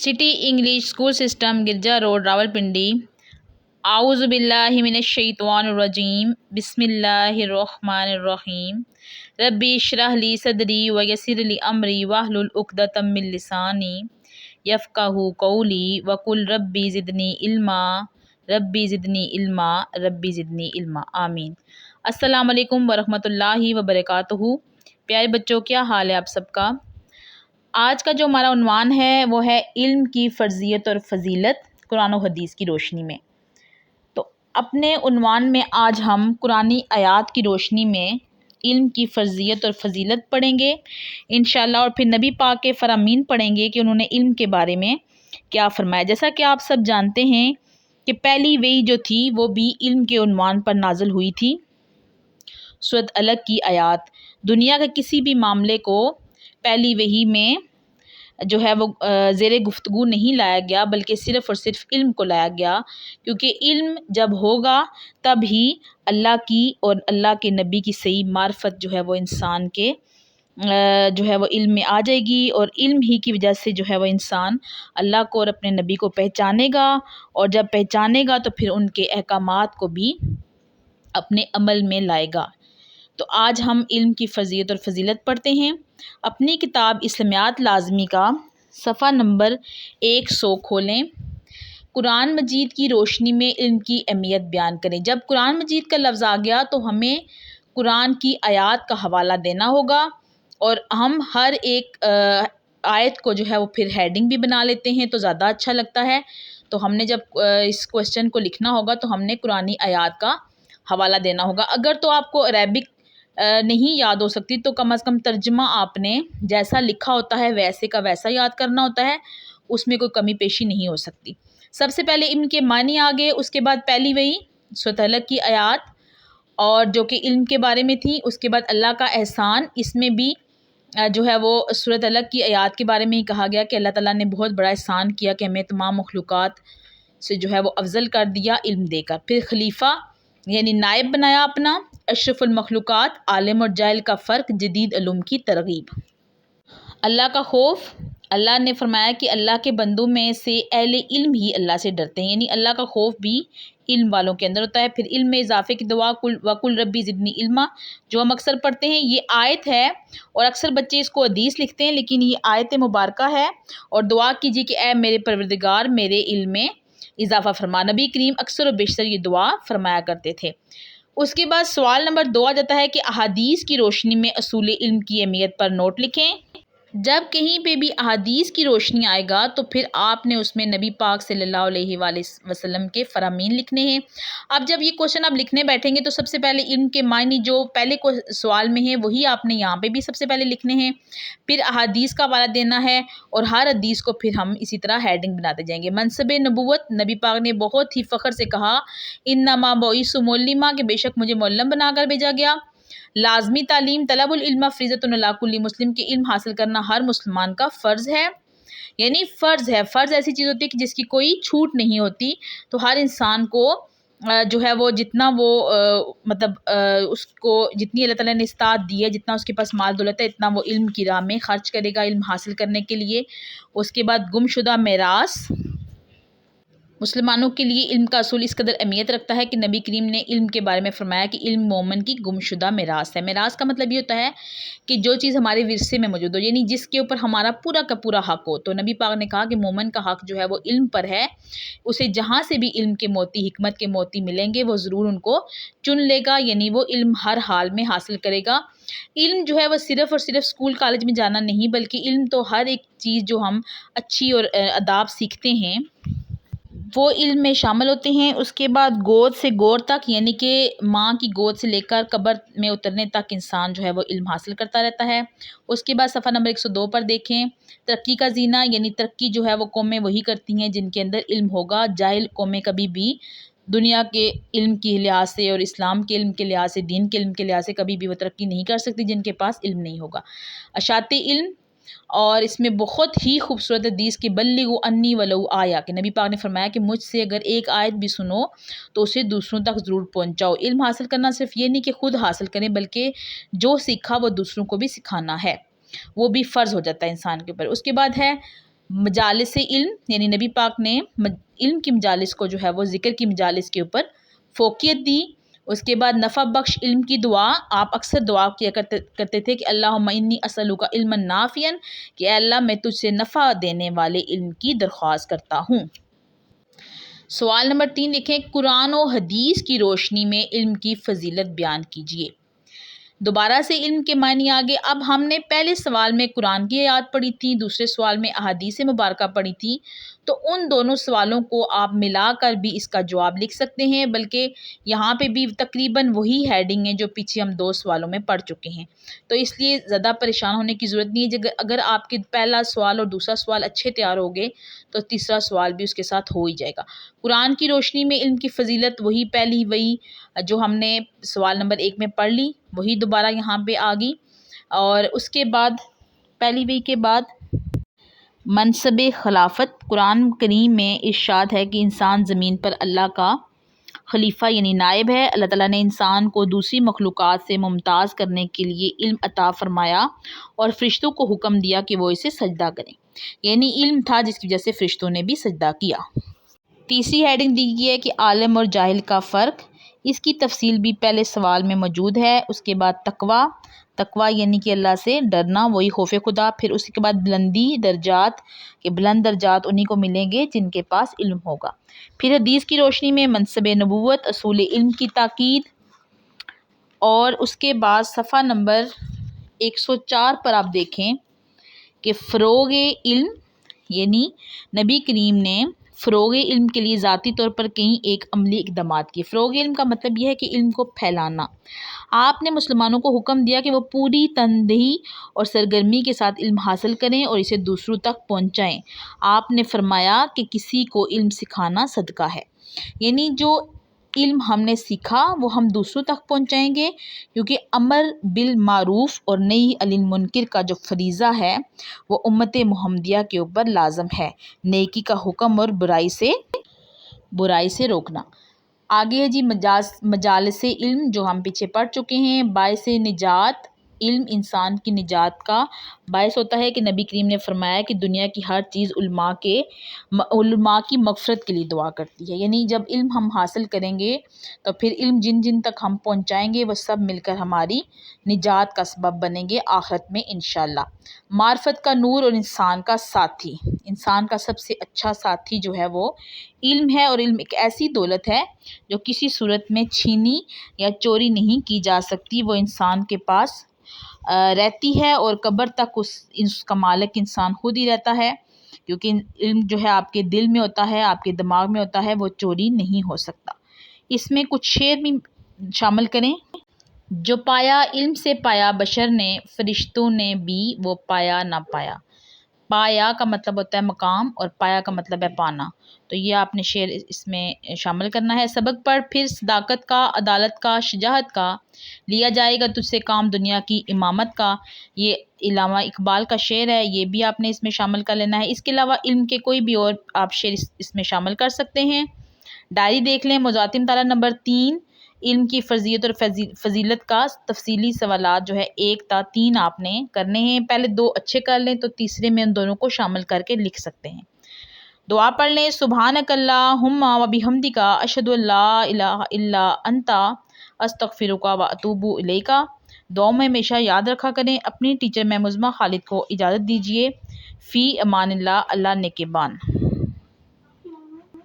City English school system गिरजा road Rawalpindi. आऊज़ु बिल्लाहि मिनश्शैतानिर्रजीम बिस्मिल्लाहिर्रहमानिर्रहीम। रब्बी इश्रह ली सदरी व यस्सिर ली अमरी वहलुल उक़दतम मिन लिसानी यफ़क़हू क़ौली वक़ुल रब्बी ज़िदनी इल्मा रब्बी ज़िदनी इल्मा रब्बी ज़िदनी इल्मा। आमीन। अस्सलामु अलैकुम वरहमतुल्लाहि वबरकातुहू। प्यारे बच्चों, क्या हाल है आप सबका? आज का जो हमारा उन्वान है वो है इल्म की फ़र्ज़ियत और फ़जीलत कुरान और हदीस की रोशनी में। तो अपने उन्वान में आज हम कुरानी आयात की रोशनी में इल्म की फ़र्ज़ियत और फ़जीलत पढ़ेंगे इंशाअल्लाह, और फिर नबी पाक के फ़रामीन पढ़ेंगे कि उन्होंने इल्म के बारे में क्या फ़रमाया। जैसा कि आप सब जानते हैं कि पहली वही जो थी वो भी इल्म के उन्वान पर नाज़िल हुई थी। सूरत अलग की आयात, दुनिया के किसी भी मामले को पहली वही में जो है वो ज़ेरे गुफ्तगू नहीं लाया गया, बल्कि सिर्फ़ और सिर्फ इल्म को लाया गया, क्योंकि इल्म जब होगा तब ही अल्लाह की और अल्लाह के नबी की सही मार्फत जो है वो इंसान के जो है वो इल्म में आ जाएगी, और इल्म ही की वजह से जो है वो इंसान अल्लाह को और अपने नबी को पहचानेगा, और जब पहचानेगा तो फिर उनके अहकामात को भी अपने अमल में लाएगा। तो आज हम इल्म की फ़र्ज़ियत और फ़जीलत पढ़ते हैं। अपनी किताब इस्लामियात लाज़मी का सफ़ा नंबर 100 खोलें। कुरान मजीद की रोशनी में इल्म की अहमियत बयान करें। जब कुरान मजीद का लफ्ज़ आ गया तो हमें कुरान की आयात का हवाला देना होगा, और हम हर एक आयत को जो है वो फिर हेडिंग भी बना लेते हैं तो ज़्यादा अच्छा लगता है। तो हमने जब इस क्वेश्चन को लिखना होगा तो हमने कुरानी आयात का हवाला देना होगा। अगर तो आपको अरेबिक नहीं याद हो सकती तो कम से कम तर्जुमा आपने जैसा लिखा होता है वैसे का वैसा याद करना होता है, उसमें कोई कमी पेशी नहीं हो सकती। सबसे पहले इल्म के मानी आ गए, उसके बाद पहली वही सूरत अलग की आयात और जो कि इल्म के बारे में थी, उसके बाद अल्लाह का एहसान, इसमें भी जो है वो सूरत अलग की आयात के बारे में ही कहा गया कि अल्लाह ताला ने बहुत बड़ा एहसान किया कि हमें तमाम मखलूक़ात से जो है वो अफजल कर दिया इल्म देकर। फिर खलीफा यानी नायब बनाया अपना, अशरफुल मखलूक़ात, आलिम और जाहिल का फ़र्क, जदीद उलूम की तरगीब। अल्लाह का खौफ, अल्लाह ने फरमाया कि अल्लाह के बंदों में से अहले इल्म ही अल्लाह से डरते हैं, यानी अल्लाह का खौफ भी इल्म वालों के अंदर होता है। फिर इल्म में इजाफे की दुआ, वकुल रब्बी ज़िदनी इल्मा, जो हम अक्सर पढ़ते हैं। ये आयत है और अक्सर बच्चे इसको हदीस लिखते हैं, लेकिन ये आयत मुबारका है। और दुआ कीजिए कि ऐ मेरे परवरदिगार मेरे इल्म में इजाफा फरमा। नबी करीम अक्सर और बेशतर ये दुआ फरमाया करते थे। उसके बाद सवाल नंबर 2 आ जाता है कि अहादीस की रोशनी में असूल इल्म की अहमियत पर नोट लिखें। जब कहीं पे भी अहादीस की रोशनी आएगा तो फिर आपने उसमें नबी पाक सल्लल्लाहु अलैहि वसल्लम के फ़रामीन लिखने हैं। अब जब ये क्वेश्चन आप लिखने बैठेंगे तो सबसे पहले इल्म के मायने जो पहले को सवाल में है वही आपने यहाँ पे भी सबसे पहले लिखने हैं, फिर अहादीस का हवाला देना है, और हर हदीस को फिर हम इसी तरह हेडिंग बनाते जाएंगे। मनसब नबूवत, नबी पाक ने बहुत ही फ़ख्र से कहा इन्नमा बुइसु मुअल्लिमा, कि बेशक मुझे मुअल्लिम बनाकर भेजा गया। लाजमी तालीम, तलबुल इल्म फ़रीज़तुन अला कुल्ली मुस्लिम, की इल्म हासिल करना हर मुसलमान का फ़र्ज़ है। यानी फ़र्ज़ है, फ़र्ज़ ऐसी चीज़ होती है कि जिसकी कोई छूट नहीं होती। तो हर इंसान को जो है वो जितना वो उसको जितनी अल्लाह ताला ने इस्तात दी है, जितना उसके पास माल दौलत है, इतना वो इल्म की राह में ख़र्च करेगा इल्म हासिल करने के लिए। उसके बाद गुमशुदा मेरास, मुसलमानों के लिए इल्म का असूल इस कदर अहमियत रखता है कि नबी करीम ने इल्म के बारे में फरमाया कि इल्म मोमन की गुमशुदा मिरास है। मिरास का मतलब ये होता है कि जो चीज़ हमारे विरसे में मौजूद हो, यानी जिसके ऊपर हमारा पूरा का पूरा हक हो। तो नबी पाक ने कहा कि मोमन का हक जो है वो इल्म पर है, उसे जहाँ से भी इल्म के मोती, हिकमत के मोती मिलेंगे वो ज़रूर उनको चुन लेगा, यानी वो इल्म हर हाल में हासिल करेगा। इल्म जो है वो सिर्फ़ और सिर्फ स्कूल कॉलेज में जाना नहीं, बल्कि इल्म तो हर एक चीज़ जो हम अच्छी और अदाब सीखते हैं वो इल्म में शामिल होते हैं। उसके बाद गोद से गोर तक, यानी कि माँ की गोद से लेकर कब्र में उतरने तक इंसान जो है वो इल्म हासिल करता रहता है। उसके बाद सफ़ा नंबर 102 पर देखें, तरक्की का जीना, यानी तरक्की जो है वो कौमें वही करती हैं जिनके अंदर इल्म होगा। जाहिल कौमें कभी भी दुनिया के इल्म के लिहाज से और इस्लाम के इल्म के लिहाज से, दीन के इल्म के लिहाज से कभी भी वो तरक्की नहीं कर सकती जिनके पास इल्म नहीं होगा। अशाते इल्म, और इसमें बहुत ही खूबसूरत हदीस की बल्लिगु अन्नी वलौ आया, कि नबी पाक ने फरमाया कि मुझसे अगर एक आयत भी सुनो तो उसे दूसरों तक ज़रूर पहुंचाओ। इल्म हासिल करना सिर्फ ये नहीं कि खुद हासिल करें, बल्कि जो सीखा वो दूसरों को भी सिखाना है, वो भी फ़र्ज़ हो जाता है इंसान के ऊपर। उसके बाद है مجالس علم یعنی نبی پاک نے علم کی مجالس کو جو ہے وہ ذکر کی مجالس کے اوپر فوقیت دی۔ اس کے بعد نفع بخش علم کی دعا، آپ اکثر دعا کیا کرتے تھے کہ اللہم انی اسألک علما نافعا، کہ اے اللہ میں تجھ سے نفع دینے والے علم کی درخواست کرتا ہوں۔ سوال نمبر 3 لکھیں، قرآن و حدیث کی روشنی میں علم کی فضیلت بیان کیجیے۔ دوبارہ سے علم کے معنی آگے۔ اب ہم نے پہلے سوال میں قرآن کی آیات پڑھی تھی، دوسرے سوال میں احادیث مبارکہ پڑھی تھی، تو ان دونوں سوالوں کو آپ ملا کر بھی اس کا جواب لکھ سکتے ہیں، بلکہ یہاں پہ بھی تقریباً وہی ہیڈنگ ہے جو پیچھے ہم 2 سوالوں میں پڑھ چکے ہیں، تو اس لیے زیادہ پریشان ہونے کی ضرورت نہیں ہے۔ اگر آپ کے پہلا سوال اور دوسرا سوال اچھے تیار ہو گئے تو تیسرا سوال بھی اس کے ساتھ ہو ہی جائے گا۔ قرآن کی روشنی میں علم کی فضیلت وہی جو ہم نے سوال نمبر 1 میں پڑھ لی، وہی دوبارہ یہاں پہ آ گئی، اور اس کے بعد پہلی وہی کے بعد منصب خلافت۔ قرآن کریم میں ارشاد ہے کہ انسان زمین پر اللہ کا خلیفہ یعنی نائب ہے۔ اللہ تعالیٰ نے انسان کو دوسری مخلوقات سے ممتاز کرنے کے لیے علم عطا فرمایا اور فرشتوں کو حکم دیا کہ وہ اسے سجدہ کریں، یعنی علم تھا جس کی وجہ سے فرشتوں نے بھی سجدہ کیا۔ تیسری ہیڈنگ دی گئی ہے کہ عالم اور جاہل کا فرق، اس کی تفصیل بھی پہلے سوال میں موجود ہے۔ اس کے بعد تقویٰ یعنی کہ اللہ سے ڈرنا، وہی خوف خدا۔ پھر اس کے بعد بلندی، درجات، کہ بلند درجات انہی کو ملیں گے جن کے پاس علم ہوگا۔ پھر حدیث کی روشنی میں منصب نبوت، اصول علم کی تاکید، اور اس کے بعد صفحہ نمبر 104 پر آپ دیکھیں کہ فروغ علم، یعنی نبی کریم نے فروغ علم کے لیے ذاتی طور پر کئی ایک عملی اقدامات کیے۔ فروغ علم کا مطلب یہ ہے کہ علم کو پھیلانا۔ آپ نے مسلمانوں کو حکم دیا کہ وہ پوری تندہی اور سرگرمی کے ساتھ علم حاصل کریں اور اسے دوسروں تک پہنچائیں۔ آپ نے فرمایا کہ کسی کو علم سکھانا صدقہ ہے، یعنی جو علم ہم نے سیکھا وہ ہم دوسروں تک پہنچائیں گے، کیونکہ امر بالمعروف اور نہی عن المنکر کا جو فریضہ ہے وہ امت محمدیہ کے اوپر لازم ہے، نیکی کا حکم اور برائی سے روکنا۔ آگے ہے جی مجالس علم جو ہم پیچھے پڑھ چکے ہیں۔ باعث نجات، علم انسان کی نجات کا باعث ہوتا ہے کہ نبی کریم نے فرمایا کہ دنیا کی ہر چیز علماء کی مغفرت کے لیے دعا کرتی ہے، یعنی جب علم ہم حاصل کریں گے تو پھر علم جن جن تک ہم پہنچائیں گے وہ سب مل کر ہماری نجات کا سبب بنیں گے آخرت میں انشاءاللہ۔ معرفت کا نور اور انسان کا ساتھی، انسان کا سب سے اچھا ساتھی جو ہے وہ علم ہے، اور علم ایک ایسی دولت ہے جو کسی صورت میں چھینی یا چوری نہیں کی جا سکتی، وہ انسان کے پاس رہتی ہے اور قبر تک اس کا مالک انسان خود ہی رہتا ہے، کیونکہ علم جو ہے آپ کے دل میں ہوتا ہے، آپ کے دماغ میں ہوتا ہے، وہ چوری نہیں ہو سکتا۔ اس میں کچھ شعر بھی شامل کریں۔ جو پایا علم سے پایا بشر نے، فرشتوں نے بھی وہ پایا نہ پایا۔ پایا کا مطلب ہوتا ہے مقام اور پایا کا مطلب ہے پانا، تو یہ آپ نے شعر اس میں شامل کرنا ہے۔ سبق پڑھ پھر صداقت کا، عدالت کا، شجاعت کا، لیا جائے گا تجھ سے کام دنیا کی امامت کا، یہ علامہ اقبال کا شعر ہے، یہ بھی آپ نے اس میں شامل کر لینا ہے۔ اس کے علاوہ علم کے کوئی بھی اور آپ شعر اس میں شامل کر سکتے ہیں۔ ڈائری دیکھ لیں۔ موضوعاتی مطالعہ نمبر 3، علم کی فرضیت اور فضیلت کا تفصیلی سوالات جو ہے 1 تا 3 آپ نے کرنے ہیں۔ پہلے 2 اچھے کر لیں تو تیسرے میں ان دونوں کو شامل کر کے لکھ سکتے ہیں۔ دعا پڑھ لیں۔ سبحانک اللہم و بحمدک، اشہد ان لا الہ الا انت، استغفرک و اتوب الیک۔ دعاؤں میں ہمیشہ یاد رکھا کریں۔ اپنی ٹیچر میں مزمہ خالد کو اجازت دیجیے۔ فی امان اللہ، اللہ نگہبان۔